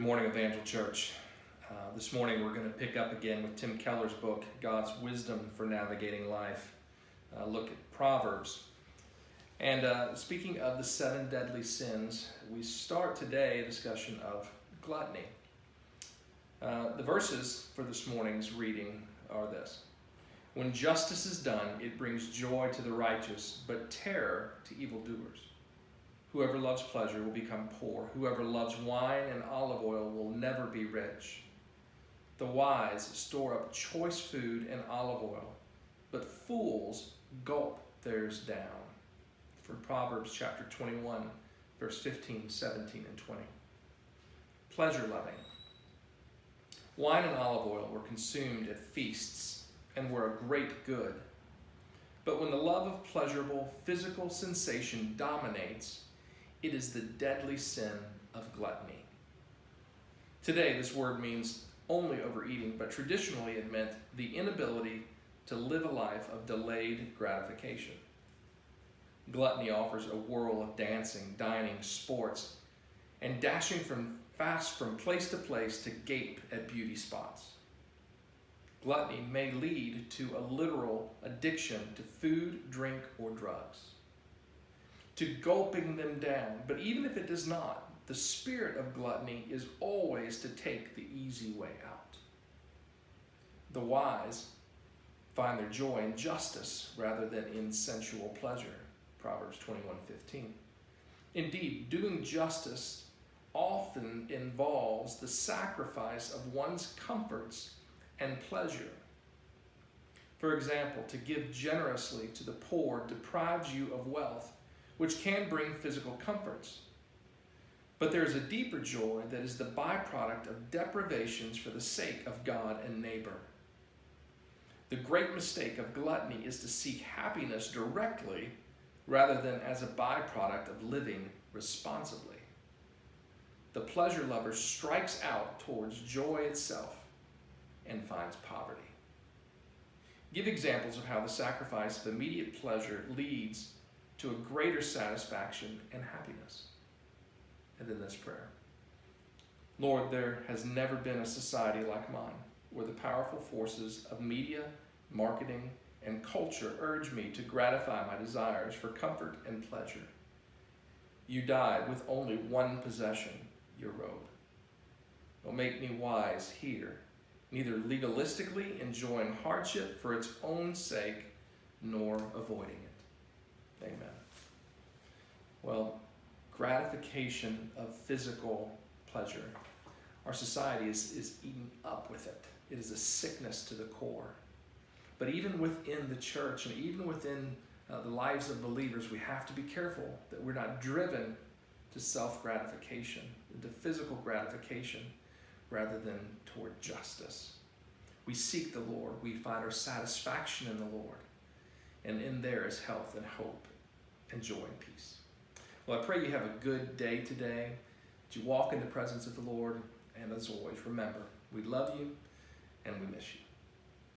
morning, Evangel Church. This morning we're going to pick up again with Tim Keller's book, God's Wisdom for Navigating Life. Look at Proverbs. And speaking of the 7 deadly sins, we start today a discussion of gluttony. The verses for this morning's reading are this. When justice is done, it brings joy to the righteous, but terror to evildoers. Whoever loves pleasure will become poor. Whoever loves wine and olive oil will never be rich. The wise store up choice food and olive oil, but fools gulp theirs down. From Proverbs chapter 21, verse 15, 17, and 20. Pleasure loving. Wine and olive oil were consumed at feasts and were a great good. But when the love of pleasurable physical sensation dominates, it is the deadly sin of gluttony. Today, this word means only overeating, but traditionally it meant the inability to live a life of delayed gratification. Gluttony offers a whirl of dancing, dining, sports, and dashing fast from place to place to gape at beauty spots. Gluttony may lead to a literal addiction to food, drink, or drugs, to gulping them down. But even if it does not, the spirit of gluttony is always to take the easy way out. The wise find their joy in justice rather than in sensual pleasure. Proverbs 21:15. Indeed, doing justice often involves the sacrifice of one's comforts and pleasure. For example, to give generously to the poor deprives you of wealth, which can bring physical comforts. But there is a deeper joy that is the byproduct of deprivations for the sake of God and neighbor. The great mistake of gluttony is to seek happiness directly rather than as a byproduct of living responsibly. The pleasure lover strikes out towards joy itself and finds poverty. Give examples of how the sacrifice of immediate pleasure leads to a greater satisfaction and happiness. And then this prayer. Lord, there has never been a society like mine where the powerful forces of media, marketing, and culture urge me to gratify my desires for comfort and pleasure. You died with only one possession, your robe. Oh, make me wise here, neither legalistically enjoying hardship for its own sake, nor avoiding it. Amen. Well, gratification of physical pleasure. Our society is eaten up with it. It is a sickness to the core. But even within the church and even within the lives of believers, we have to be careful that we're not driven to self-gratification, into physical gratification, rather than toward justice. We seek the Lord. We find our satisfaction in the Lord. And in there is health and hope and joy and peace. Well, I pray you have a good day today, that you walk in the presence of the Lord, and as always, remember, we love you and we miss you.